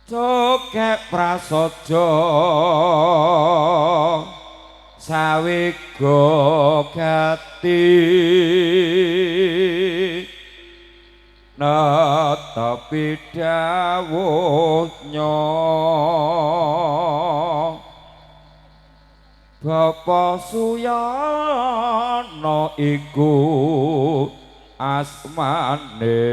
Cokek prasaja sawiga gati netepi dawuhnya Bapa Suyana iku asmane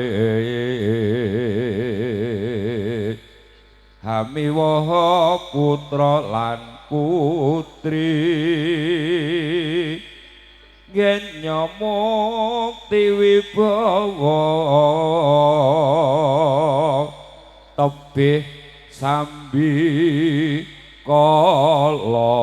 Hamiwaha putra lan putri Genya mukti wibawa tebih sambi kala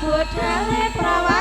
Budale prawa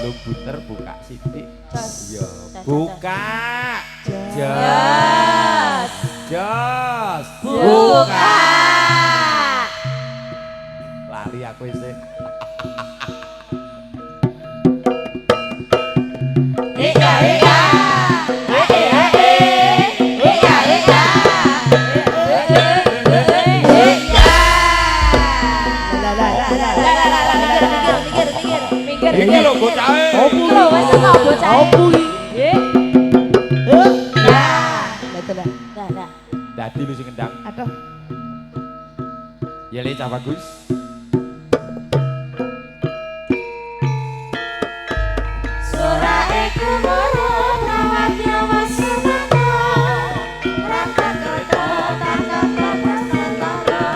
Durung buter buka sithik. Iya, buka. Jos. Jos. Buka. Lari aku isih. Ika ika. Iki lho bocahe. Opo lho wis kok bocahe. Opo iki? Nah. Dadi lu sing ngendang. Aduh. Ya le cah bagus. Soraeku moro rawatnya mas semana. Rangkat kereta tangkap lepas tentara.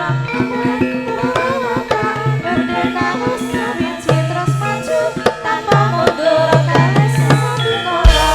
Merdeka musnah terus maju tanpa mundur kali semati kora.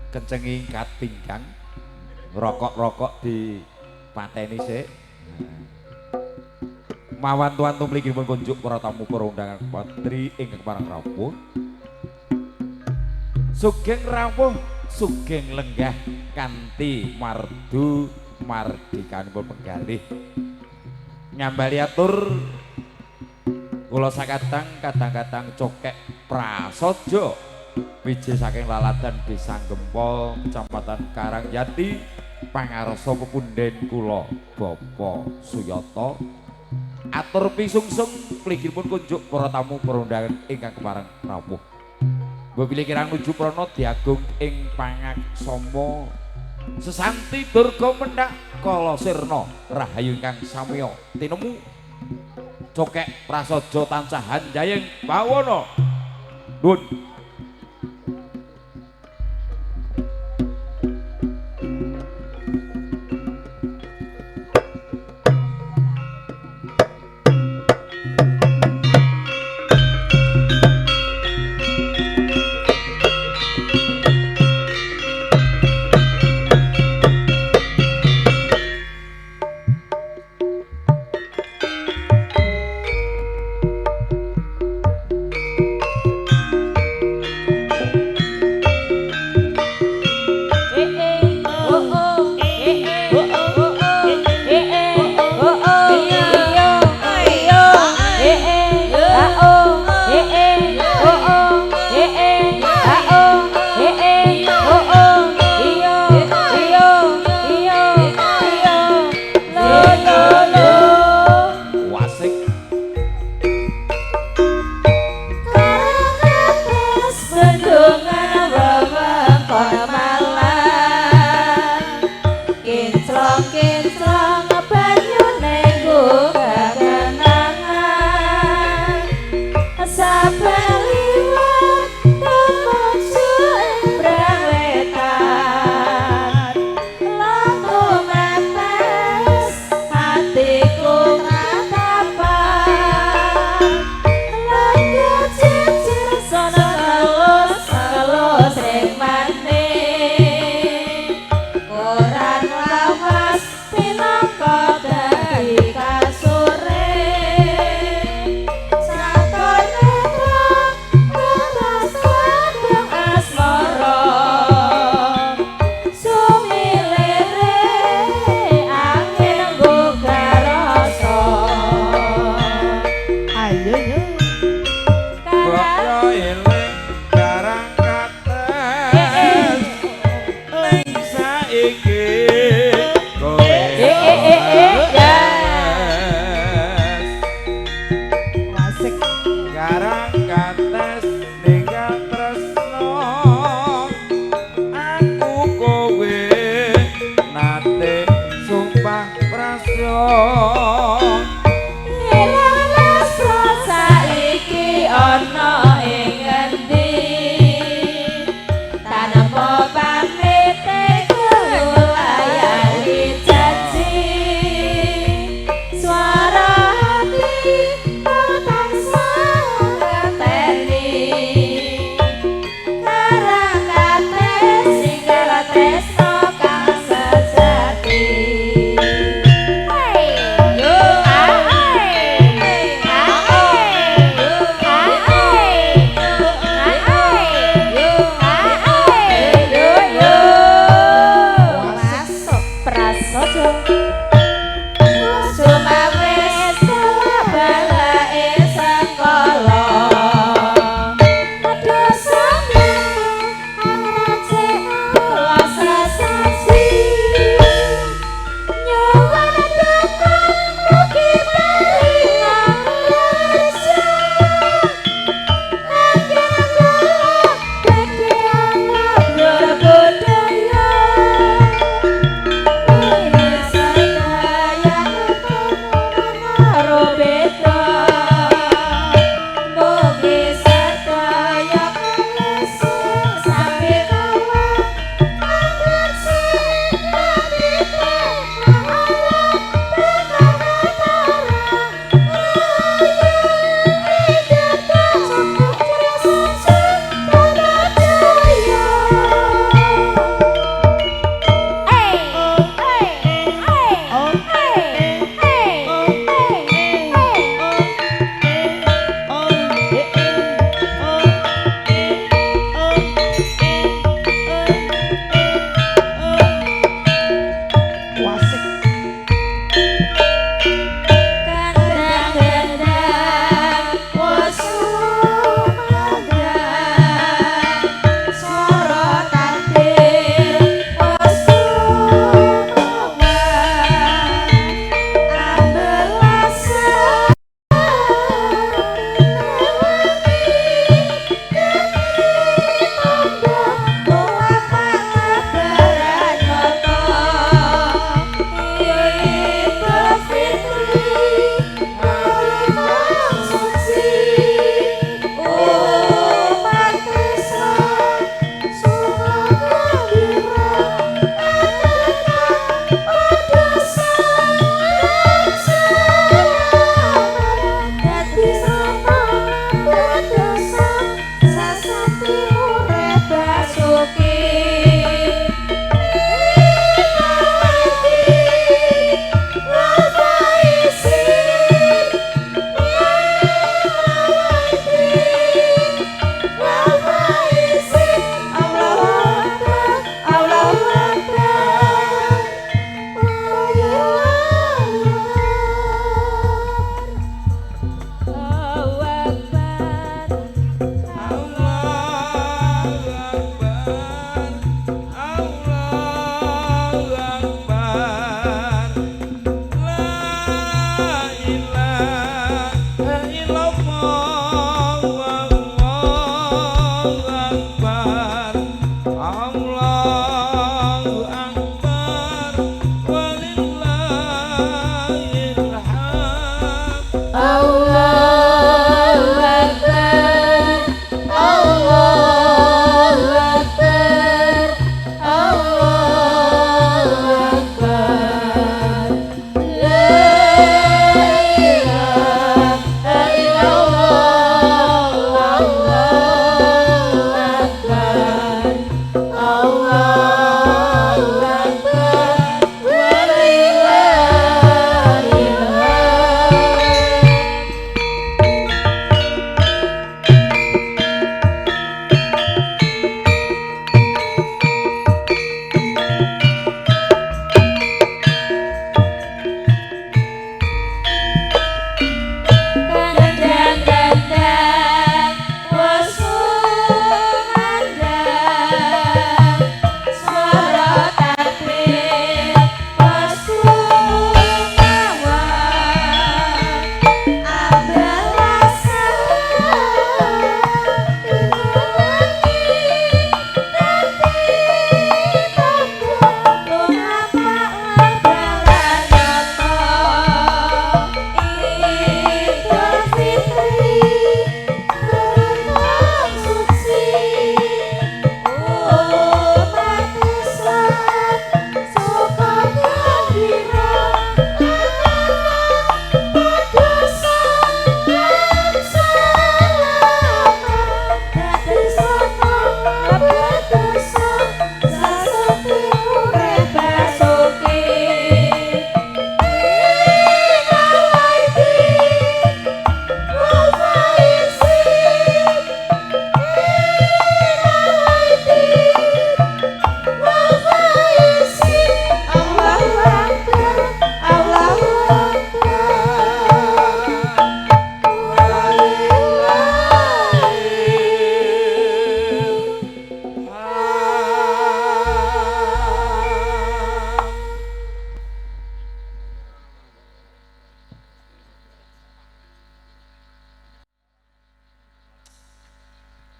kencengi katinggang rokok-rokok di pateni sik. Mawantu-wantu mligi pun kunjuk para tamu para undangan patri ingkang parang rawuh. Sugeng rawuh, sugeng lenggah kanthi mardu mardikanipun penggalih. Nyambali atur kula sakadang kadang-kadang cokek prasaja wiji saking laladan Desa Gempol Kecamatan Karangjati pangarsa pepunden kula Bapak Suyata atur pisungsung mligipun kunjuk para tamu para undangan ingkang kepareng rawuh. Bapile kirang nuju prana diagung ing pangaksama sesanti durga mendak kala sirna rahayu ingkang samya tinemu cokek prasaja tansah handayeng bawana nuwun.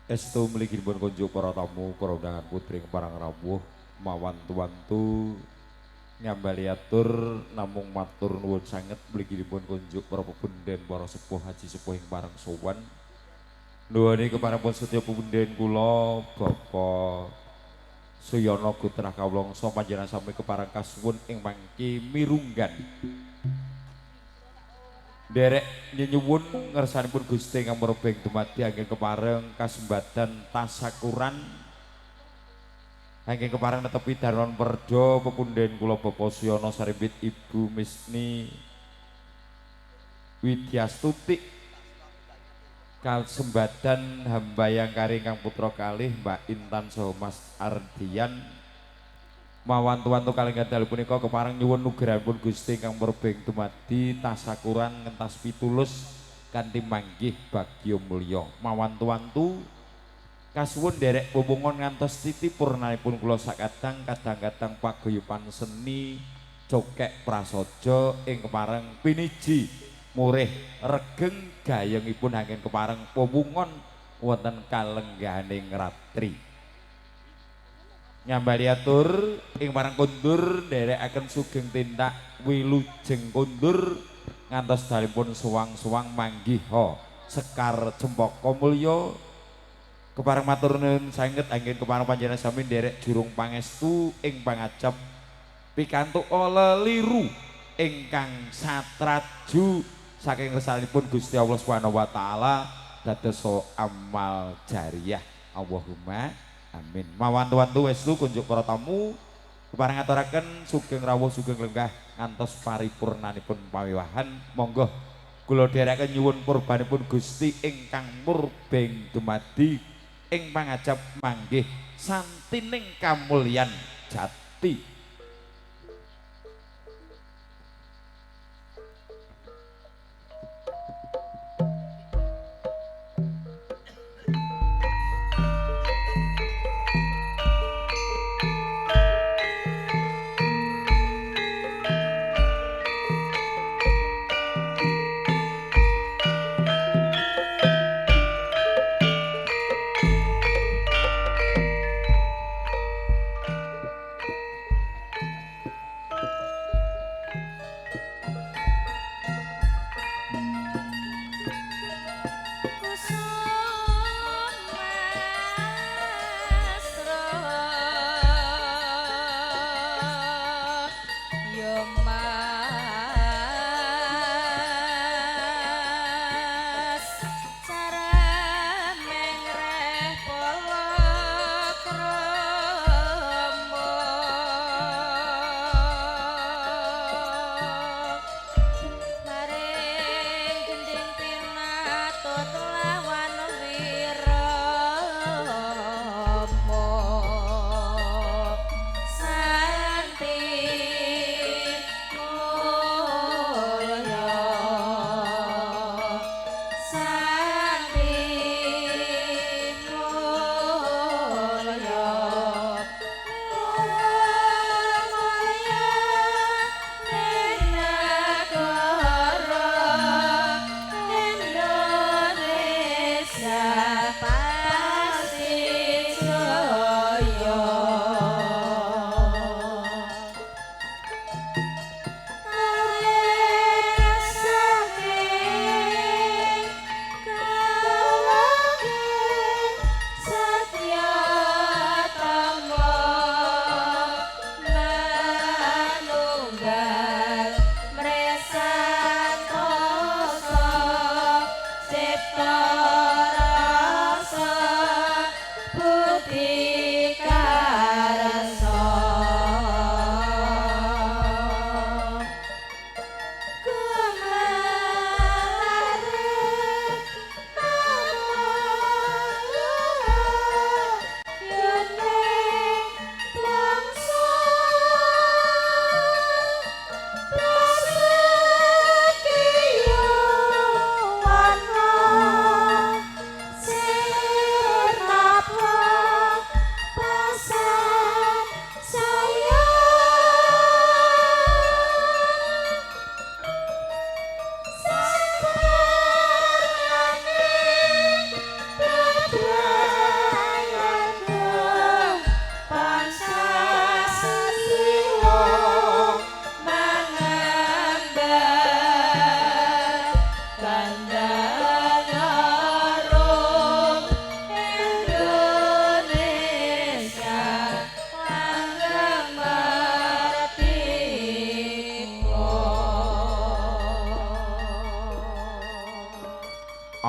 Estu mliginipun kunjuk para tamu para undangan putri parang rawuh mawan tuantu nyambali atur namung matur nuwun sanget mliginipun kunjuk para pepunden para sepuh haji sepuh ing parang sowan nuwuni keparengipun sedya pepunden kula Bapak Suyono Gutra Kawlangsa panjenengan sami kepareng kasuwun ing mangke mirunggan derek nyenyuwun ngersanipun Gusti Kang Merbeng dumadi anggen kepareng kasembadan tasakuran anggen kepareng netepi Darwan Perdo pepunden kula Bapak Suyono Sarimbit Ibu Misni Widyastuti kasembadan hambayang karing Kang Putra kalih Mbak Intan saha Mas Ardian mawan tuantu kalih gadal punika kepareng nyuwun nugrahanipun Gusti Kang Merbeng dumadi tasakuran ngentas pitulus kanthi manggih bagya mulya mawan tuantu kasuwun derek bubungon ngantos titi purnanipun kula sakadang kadang-kadang paguyuban seni cokek prasaja ing kepareng piniji murih regeng gayengipun anggen kepareng bubungon wonten kalenggahaning ratri nyambali atur ing parang kondur nderekaken sugeng tindak wilujeng kondur ngantos dalipun suwang-suwang manggih sekar cempaka mulya kepareng matur nuwun sanget anggen kepareng panjenengan sami nderek jurung pangestu ing pangajap pikantuk leliru ingkang satraju saking resanipun Gusti Allah Subhanahu wa taala dados amal jariyah Allahumma amin. Mawan tuantu westu kunjuk para tamu kepareng ngaturaken sugeng rawuh sugeng lenggah ngantos paripurnanipun pawiwahan monggo kula dherekaken nyuwun purbanipun Gusti ingkang murbeng dumadi ing pangajap manggih santining kamulyan jati.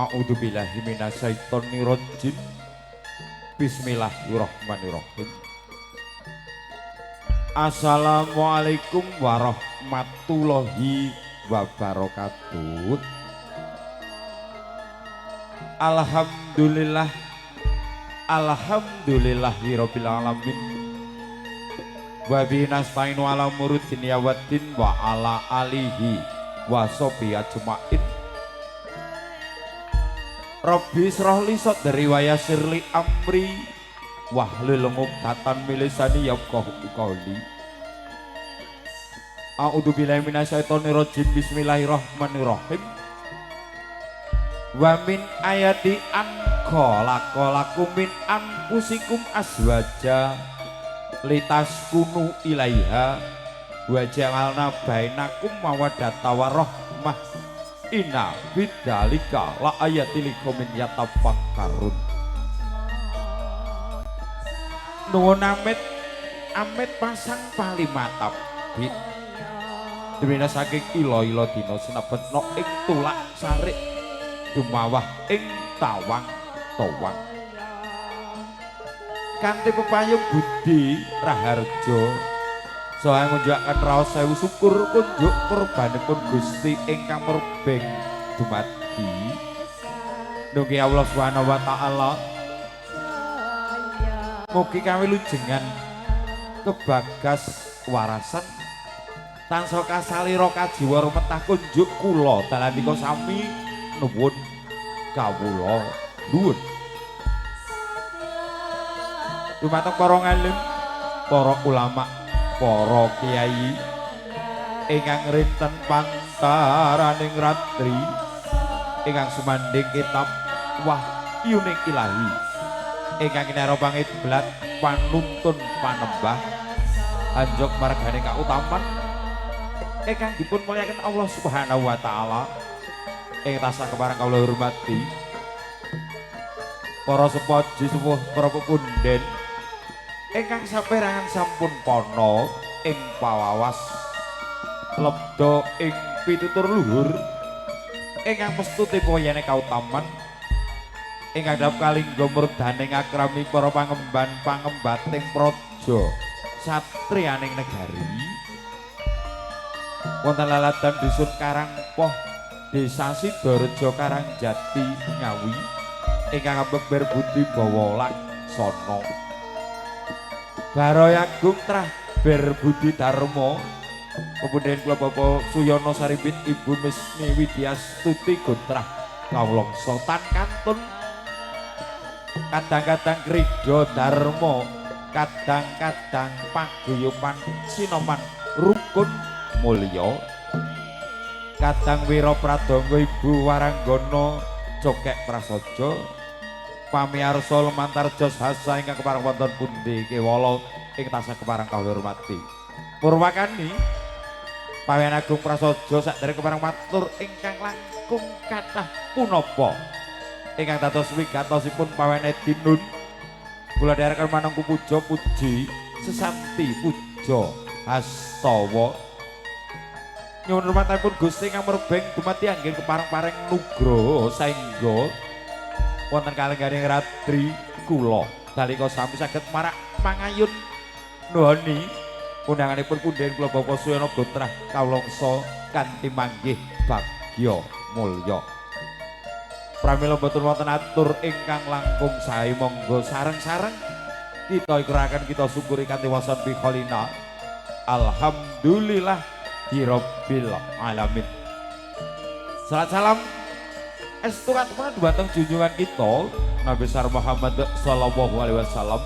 A'udzubillahi minasyaitonirrajim. Bismillahirrahmanirrahim. Assalamualaikum warahmatullahi wabarakatuh. Alhamdulillah, alhamdulillahirabbil alamin. Wa bihi nasta'inu ala umuri dunya waddin wa ala alihi wa sahbihi ajmain. Rabbi shrah li sadri wa yassir li amri wahlul 'uqdatam min lisani yafqahu qawli. A'udzubillahi minasyaitonir rajim. Bismillahirrahmanirrahim. Wa min ayati an khalaqalakum min anfusikum azwaja litaskunu ilaiha wa ja'alna bainakum mawaddatan wa rahmah. Inna bidzalika la ayatil liqaumin yatafakkarun. Nuwun amit pasang palimatap bit. Dene saking ila-ila dina sinebetna ing tulak sarik dumawah ing tawang towang. Kanthi pepayung budi raharja saha ngunjukaken raos sewu syukur kunjuk kurbanipun Gusti ingkang merbeng dumadi nunggi Allah Subhanahu wa taala. Mugi kawilujengan kebagas warasan tansah kasalira kajiwa rumetah kunjuk kula dalandika sami nuwun kawula nuwun. Dumateng para ngalim, para ulama, para kiai ingkang rinten pantaraning ratri ingkang sumandhing kitab Wahyuning Ilahi ingkang kinara pangit blat panuntun panembah anjok margane kautaman ingkang dipun mulyaken Allah Subhanahu wa taala ing tansah kepareng kawula hormati para sepuji sepuh para pepunden ingkang saperangan sampun pono ing pawawas lebda ing pitutur luhur ingkang pestuti poyane kautaman ingkang dap kalingga murdaning akrami para pangembating praja satriyaning negari wonten laladan dusun Karangpoh Desa Sidorejo Karangjati Ngawi ingkang abeber budi bawa laksana Baroy Agung Trah Ber Budi Darmo kemudian kula Bapak Suyono Saribit Ibu Misni Widyastuti Gotrah Kawlongso Tan Kantun kadang-kadang Krido Darmo kadang-kadang paguyuban Sinoman Rukun Mulya kadang Wiro Pradongo Ibu Waranggono Cokek Prasojo pamiarsa lumantar jos hasa ingkang kepareng wonten pundi kewala ing tansah kepareng kawula hormati. Purwakani Pawen Agung Prasaja sadherek kepareng matur ingkang langkung kathah punapa ingkang dados wigatosipun Pawen Edinun kula dherekaken manungku puja puji sesanti puja hastawa nyuwun hormatipun Gusti ingkang merbeng dumadi anggen kepareng-pareng nugraha saengga wonten kalengganing ratri kula dalika sami saged marak pangayun nuhoni undanganipun punden kula Bapak Suyono Gotrah Kawlongso kanthi manggih bagya mulya. Pramila boten wonten atur ingkang langkung sae monggo sareng-sareng kita ikuraken kita syukuri kanthi wasan bikholina. Alhamdulillah rabbil alamin. Salam salam estu katepun dhumateng junjungan kita Nabi besar Muhammad sallallahu alaihi wasallam.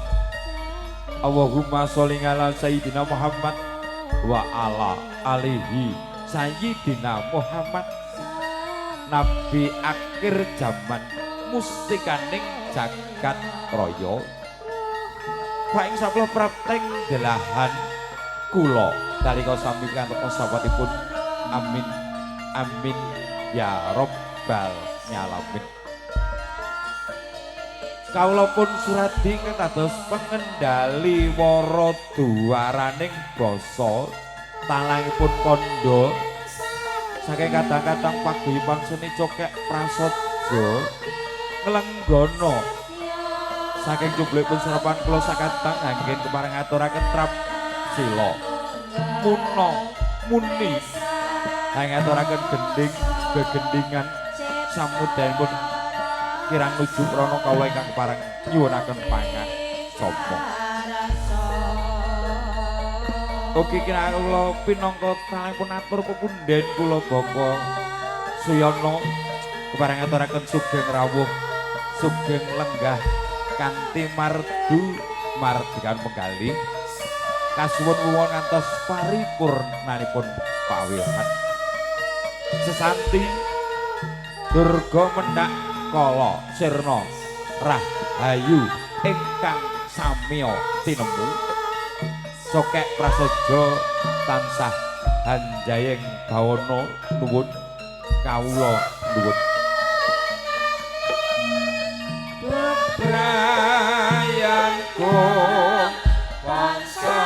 Allahumma sholli ala sayyidina Muhammad wa ala alihi sayyidina Muhammad. Nabi akhir zaman mustikaning jagat raya. Paing saplo prapteng delahan kula dalika sami kantos sahabatipun. Amin amin ya rabbal nyalamin. Kawula pun suradi kados pengendali wara duwaraning basa talangipun kandha saking kadang-kadang paguyuban seni Cokek Prasojo prasaja nglenggono saking cublipun serapan kula sakatang anggen kepareng aturaken trap sila muno muni ngaturaken gending gegendingan samudayanipun kirang nuju prana kawula ingkang kepareng nyuwunaken pangan sapa ugi kirang kula pinangka talempun atur pepunden kula Bapa Suyana kepareng ngaturaken sugeng rawuh sugeng lenggah kanthi mardu mardikan penggalih kasuwun wuwon ngantos paripurnanipun pawihan sesanti durga mendak kala sirna rahayu ingkang samya tinemu cokek prasaja tansah hanjayeng bawana nuwun kawula nuwun bebrayanku wangsa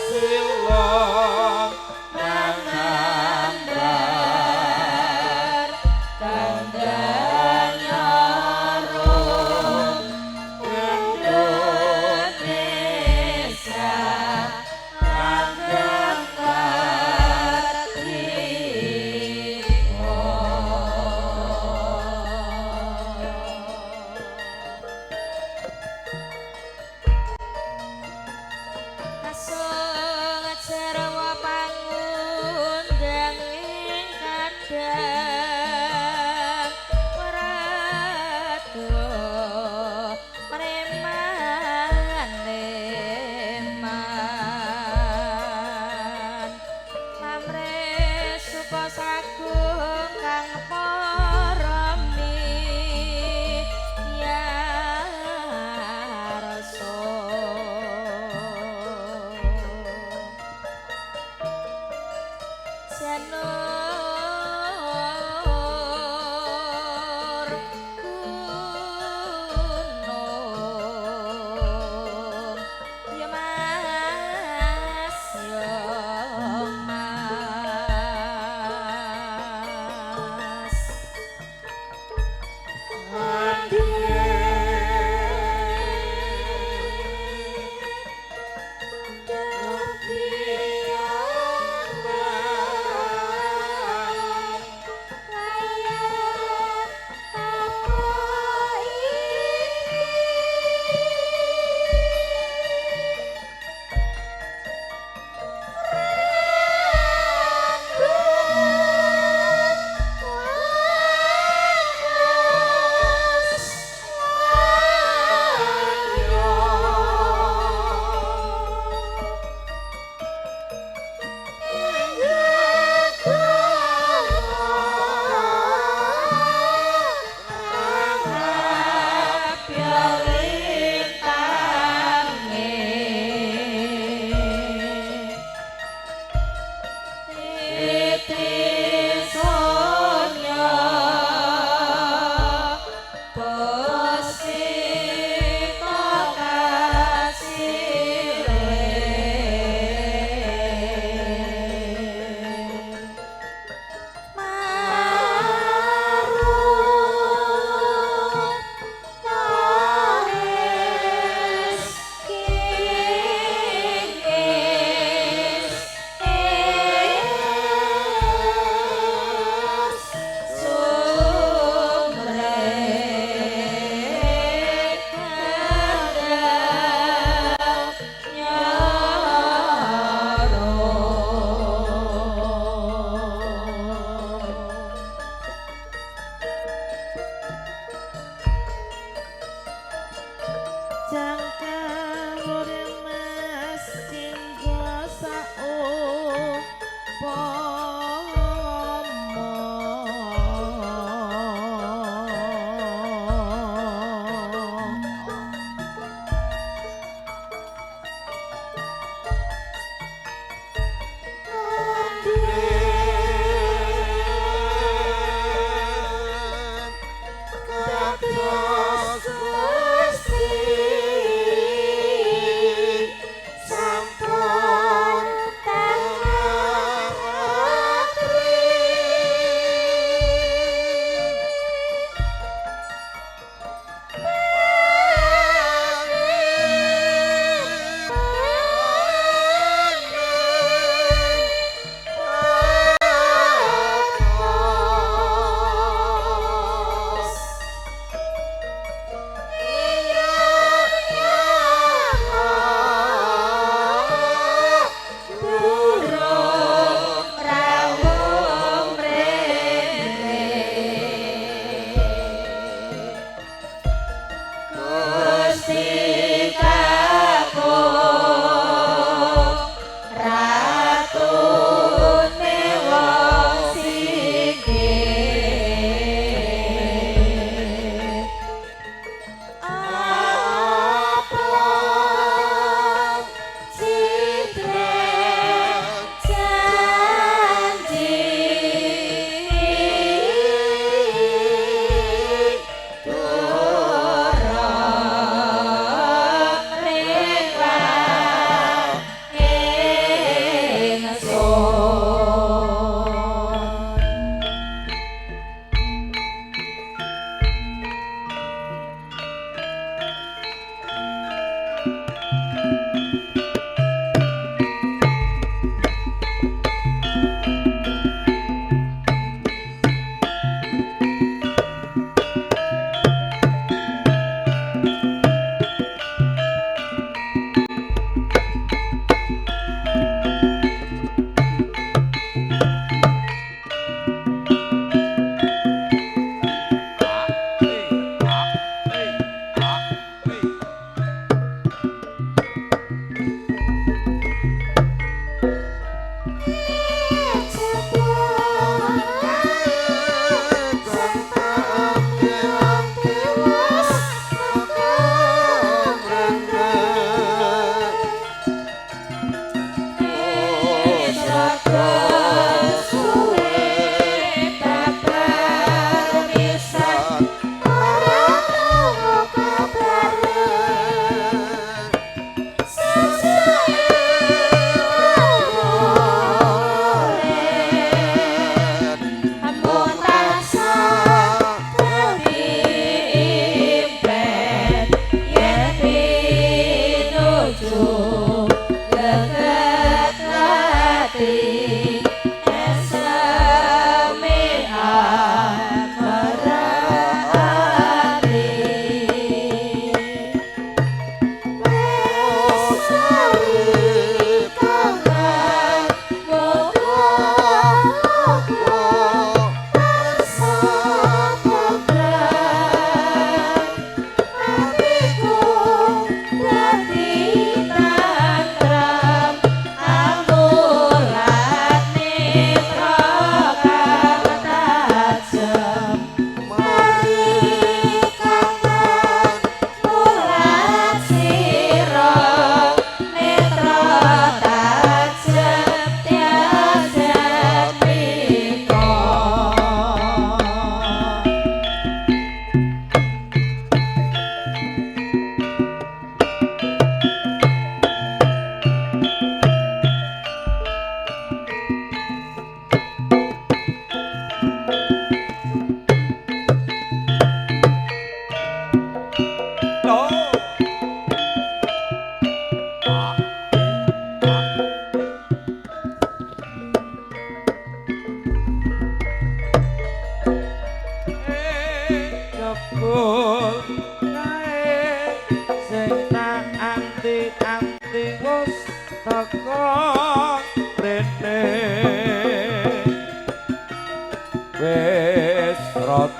sila mangambar kandhanya rum Indonesia langgeng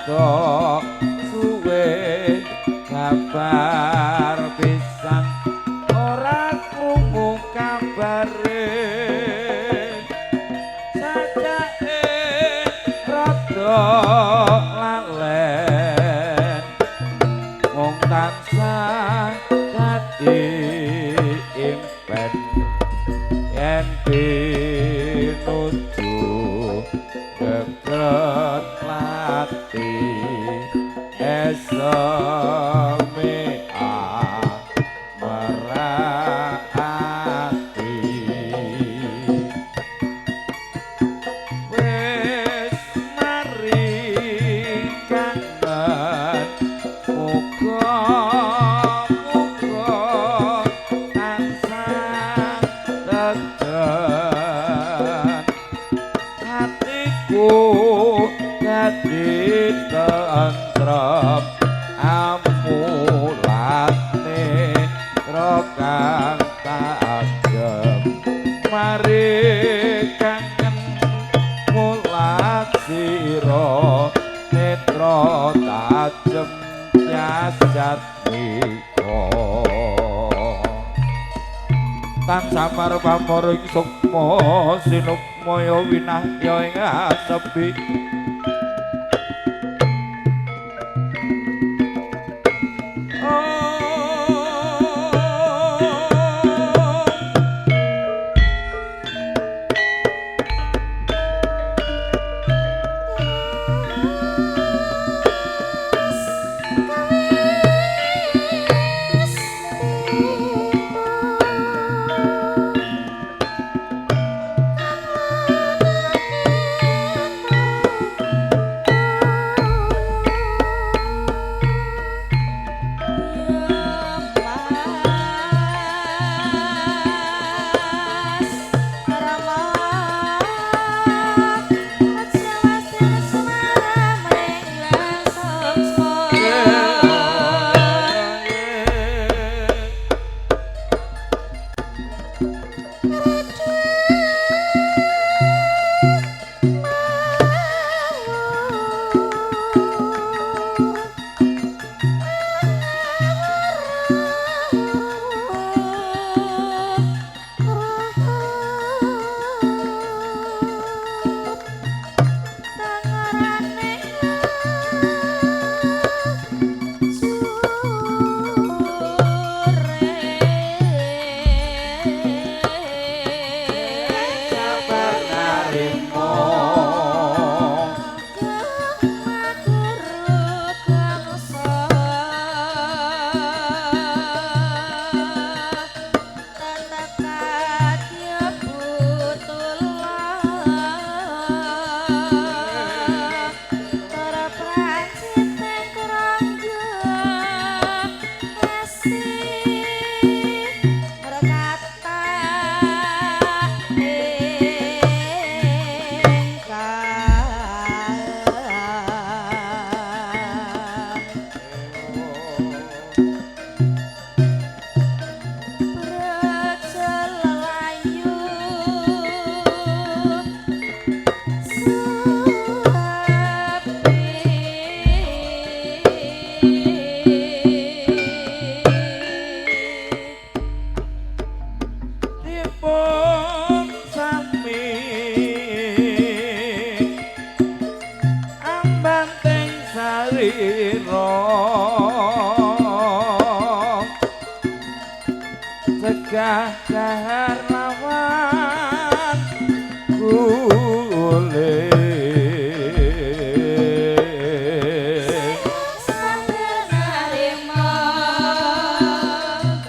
rada suwe kabar pisan ora krungu kabare sajake rada lalen wong tansah dadi impen yen pinuju gegret lati esmea merati wis mari kangen muga-muga tansah tegen hatiku dadi tentrem amulane rokang tajem mari kangen mulat sira netra tajem jasad miko tansah marpamoring sukma sinupmaya winahya ing asepi cegah dahar lawan kule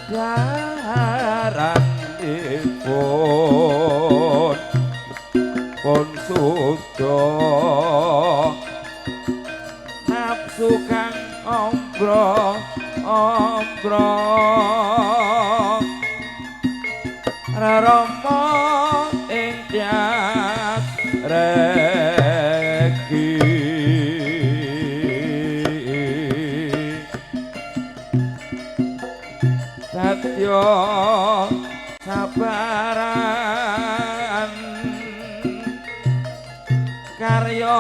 daharan ipun pun sudo nafsu kang ombro Rama ing tias regi satya sabaran karya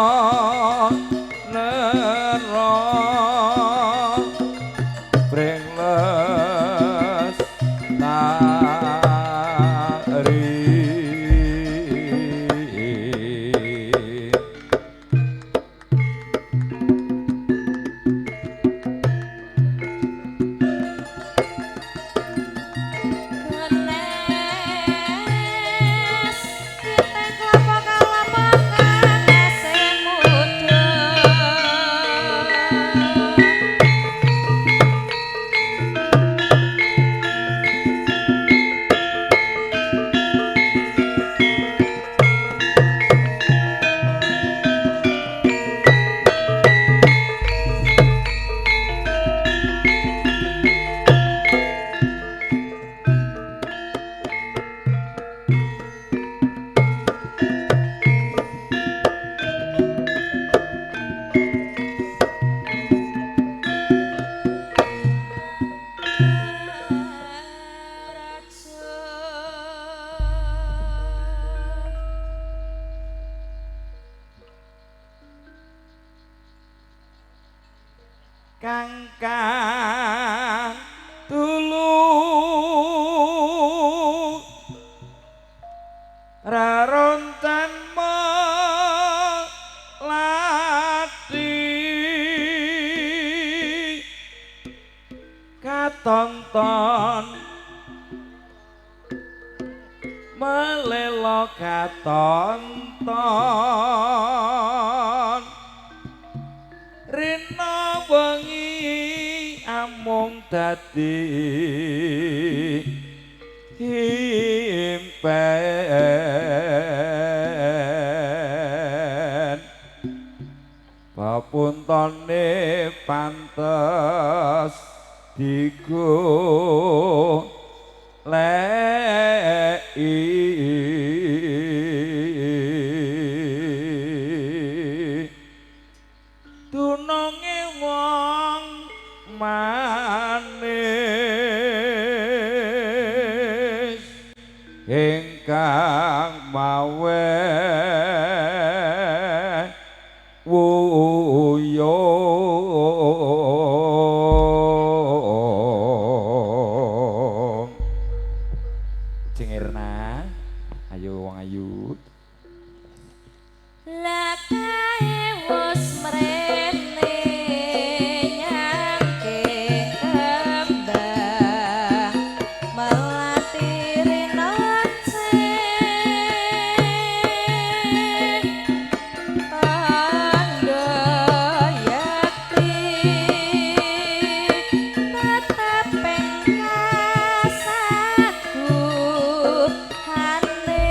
melelo katonton rina wengi amung dadi impen papuntone pantes digo dununge wong manis ingkang mawe wuyung Cengirna ayo wong ayu lakae wis mrene nyangke kembang melati rinonce tanda yakti tetep pengasaku hane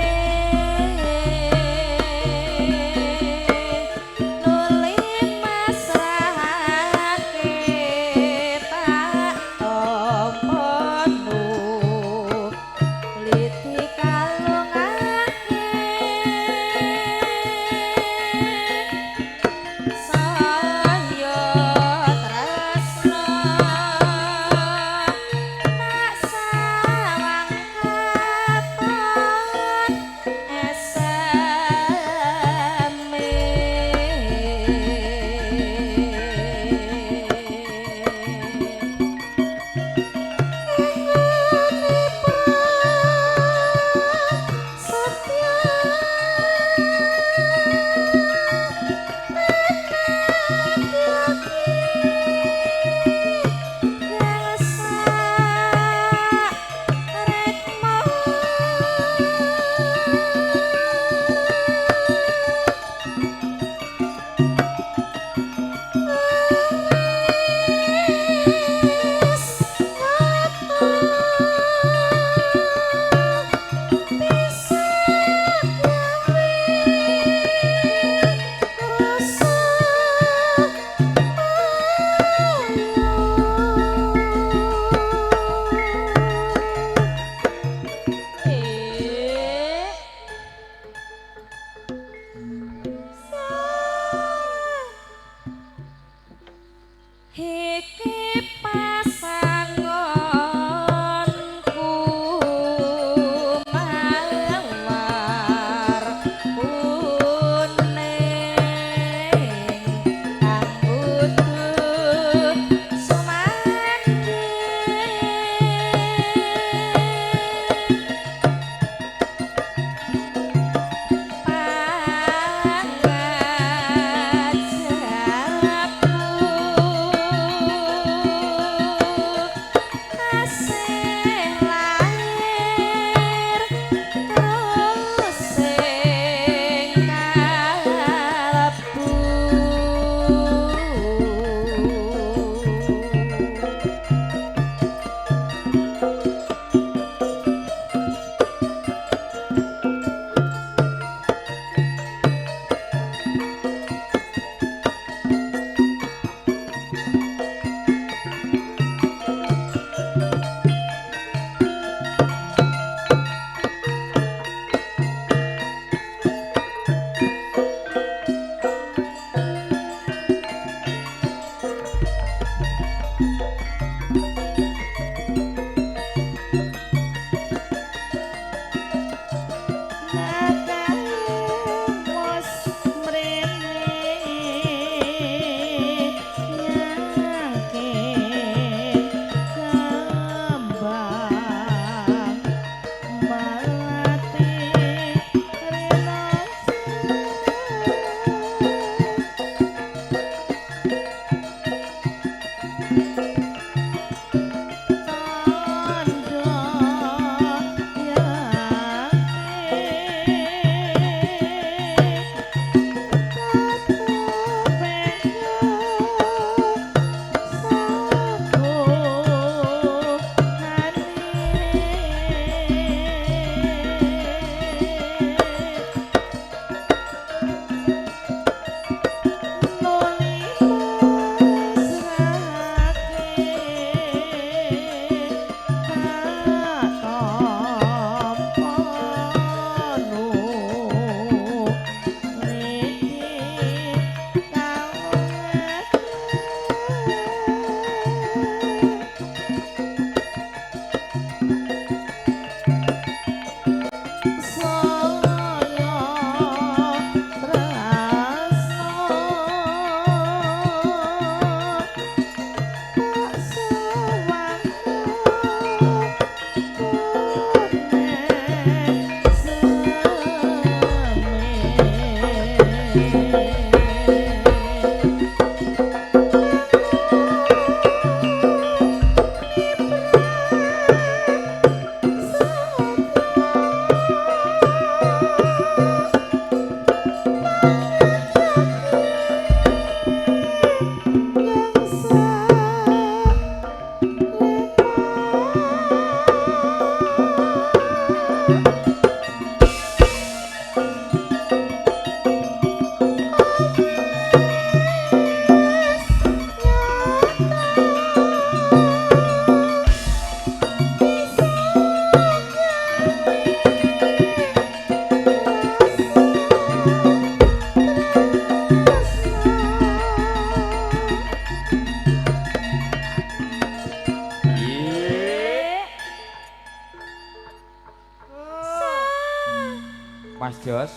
Mas Jos,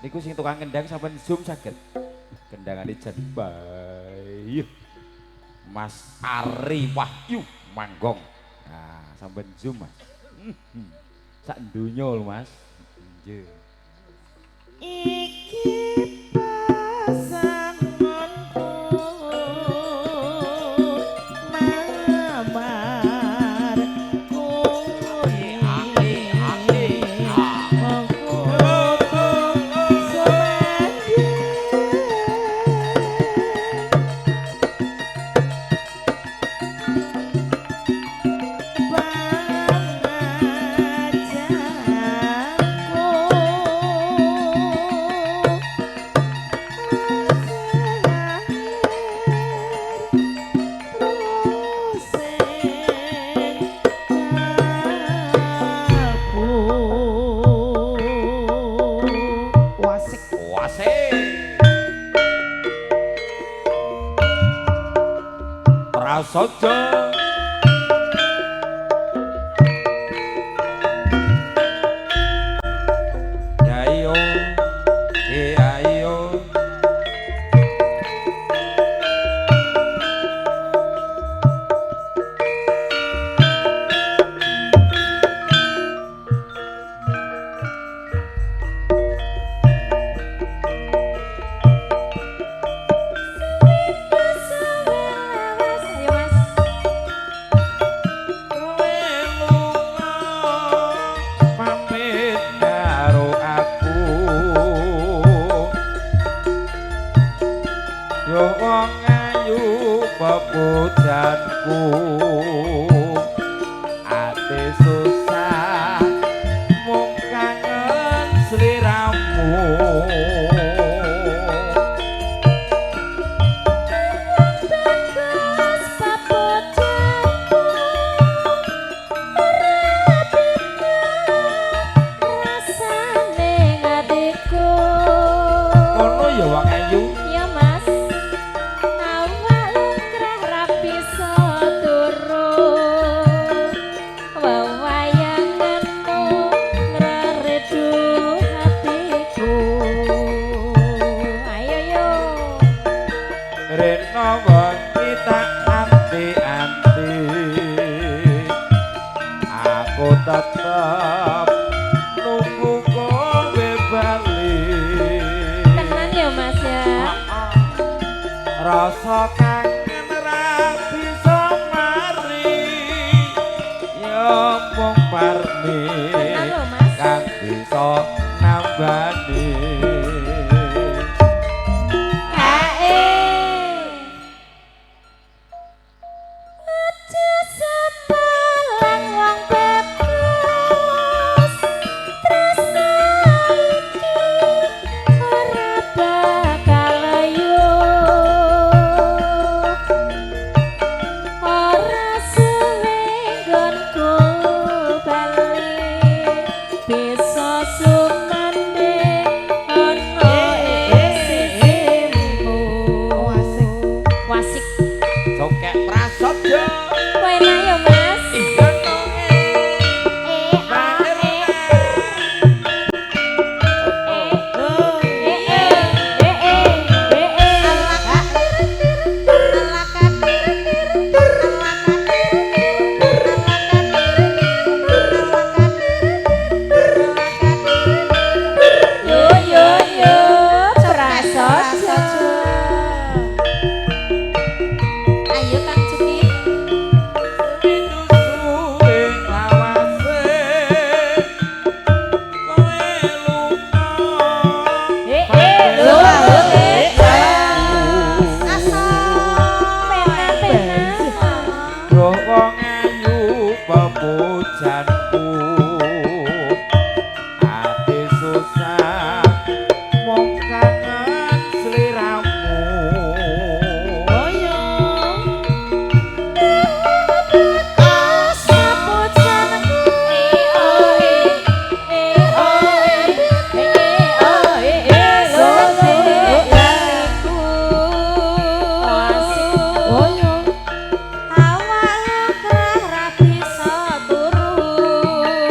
niku sing tukang kendang sampean zoom saged. Kendangane jan bayu. Mas Ari Wahyu Manggong. Nah, sampean zoom, Mas. Sak donya lho, Mas. Nggih. Iki pasanganku mamar kuwi Prasaja Yayo Ayo yo wong ayu pepujanku ati susah mung kangen sliramu bagus papujanku rasane ngatiku ngono ya wong ayu ya Mas awak lukrah rapi seturun wewayanganmu ngreredu hatiku ayo yo rena wengi tak anti-anti aku tetep nunggu kowe bali tenan ya Mas ya rasa kangen ra bisa mari ya mung parmi tenan lho Mas kang bisa nambani ae aja sepalan wong bagus tresna iki ora bakal ayu ora suwe nggonku bali bisa sumane ana ing sisimu wasik sokek prasaja kowe enak ya Mas iya dong yo yo yo prasaja ayo Kang Cuki suwe lawase kowe lunga lho pena-pena Roh wong ayu pepujanku ati susah mung kangen sliramu awak lukrah rapi seturun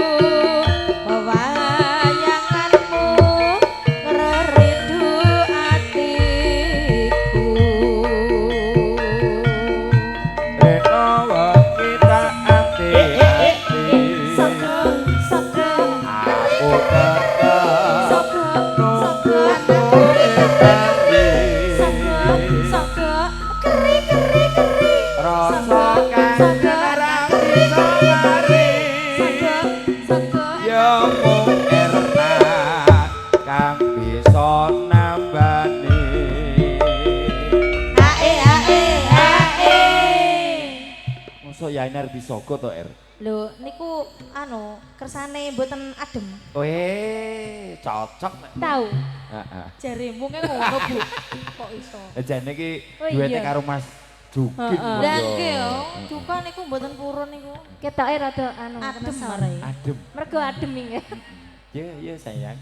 ya mung erna kang bisa nambani mosok ya ini bisogo to Er Lho niku anu kersane mboten adem. Cocok nek. Tahu. Heeh. Jaremu ke ngono, Bu. Kok iso? Jane iki Oh, duwete iya. karo Mas Jukin. Lah nggih yo, cuka niku mboten purun niku. Ketoke rada anu Adem penasaran. marai. Adem. Mergo adem iki. Iya sayang.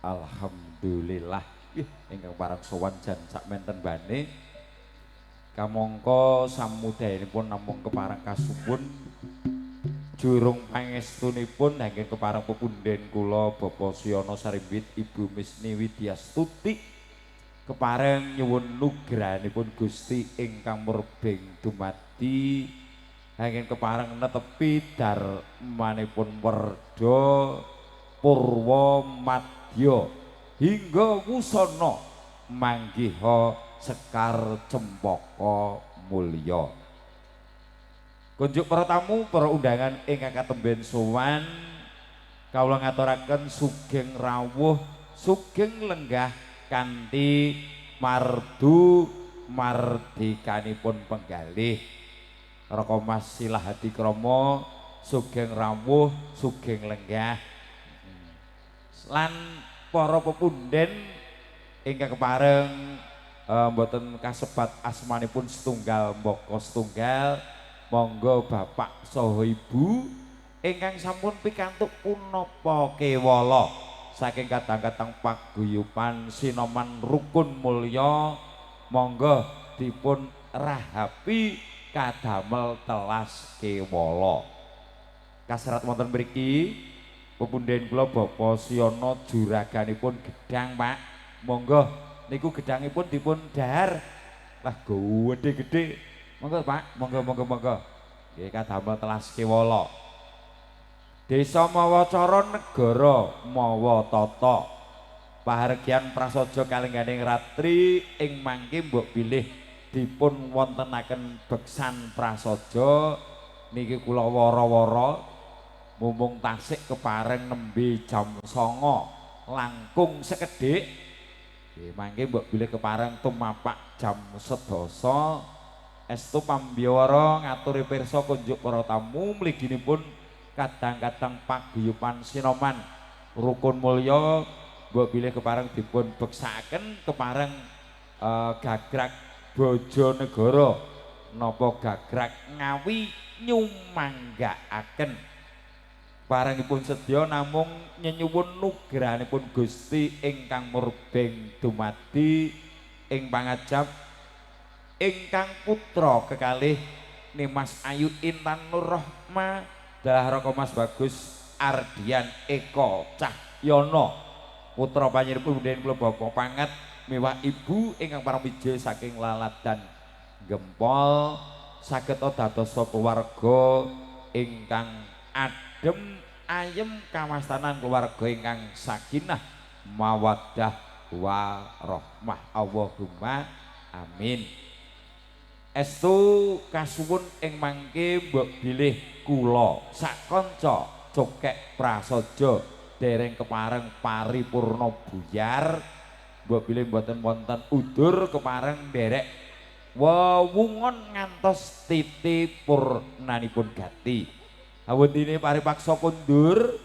Alhamdulillah ingkang parang sowan jan sakmenten bane kamangka samudayanipun namung keparang kasuwun jurung pangestunipun anggen keparang pepunden kula Bapak Siono Sarimbit Ibu Misni Widyastuti kepareng nyuwun nugrahanipun Gusti ingkang murbeng dumadi anggen keparang netepi darmanipun werda purwa madya hingga wusana manggiha sekar cempaka mulya. Kunjuk para tamu, para undangan ingkang katemben sowan kawula ngaturaken sugeng rawuh, sugeng lenggah kanthi mardu mardikanipun penggalih. Raka Mas Silah Hadi Krama sugeng rawuh, sugeng lenggah. Lan para pepunden ingkang kepareng mboten kasebat asmanipun setunggal mbaka setunggal monggo Bapak saha Ibu ingkang sampun pikantuk punapa kewala saking kadang-kadang paguyuban Sinoman Rukun Mulya monggo dipun rahapi kadamel telas kewala kasrat wonten mriki pepunden kula Bapak Siono juraganipun gedang Pak monggo niku gedangipun dipun dahar lah gede-gede monggo Pak monggo nggih kadamel telas kewala Desa Mawacara negara Mawatata pahargyan prasaja kalengganing ratri ing mangke mbok bilih dipun wontenaken beksan prasaja niki kula wara-wara mumung tasik kepareng nembe jam 09.00 langkung sekedhik nggih mangke mbok bilih kepareng tumapak jam 11 estu pambiwara ngaturi pirsa kunjuk para tamu mliginipun kadang-kadang paguyuban Sinoman Rukun Mulya mbok bilih kepareng dipun beksakaken kepareng gagrag Bojonegoro napa gagrag Ngawi nyumanggaaken parangipun sedya namung nyenyuwun nugrahanipun Gusti ingkang murbeng dumadi ing pangajap ingkang putra kekalih Nimas Ayu Intan Nur Rahma dalah Raka Mas Bagus Ardian Eko Cahyono putra panjenenganipun punden kula Bapak Panget miwah Ibu ingkang paramija saking Laladan Gempol saged dados keluarga ingkang adem ayem kawastanan keluarga ingkang sakinah mawaddah warahmah Allahumma amin. Estu kasuwun ing mangke mbok bilih kula sak kanca cokek prasaja dereng kepareng paripurna buyar mbok bilih mboten wonten udur kepareng derek wewungon ngantos titi purnanipun gati awendine paripaksa kundur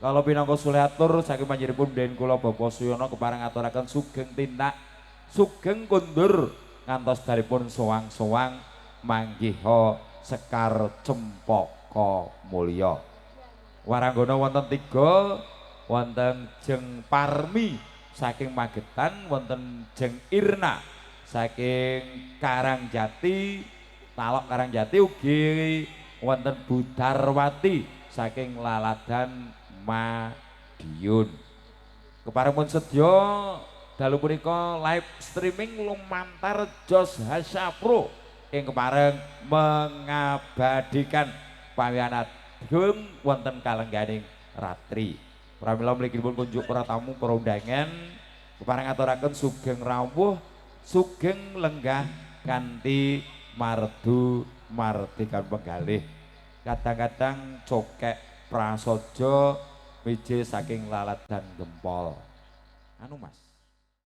kalau pinangka suleatur saking panjenenganipun den kula Bapak Suyono kepareng aturaken sugeng tindak sugeng kundur ngantos daripun sowang-sowang manggiha sekar cempaka mulya Waranggana wonten 3, wonten Jeng Parmi saking Magetan, wonten Jeng Irna saking Karangjati, Talok Karangjati ugi wonten Budarwati saking Laladan Madiun. Keparipun sedya dalu punika live streaming lumantar Jos Hasya Pro ing kepareng mengabadikan pawian agung wonten kalengganing ratri. Pramila mliginipun kunjuk para tamu para undangan kepareng aturaken sugeng rawuh, sugeng lenggah kanthi mardu mardikan penggalih. Kadang-kadang cokek prasaja mije saking Laladan Gempol. Anu Mas.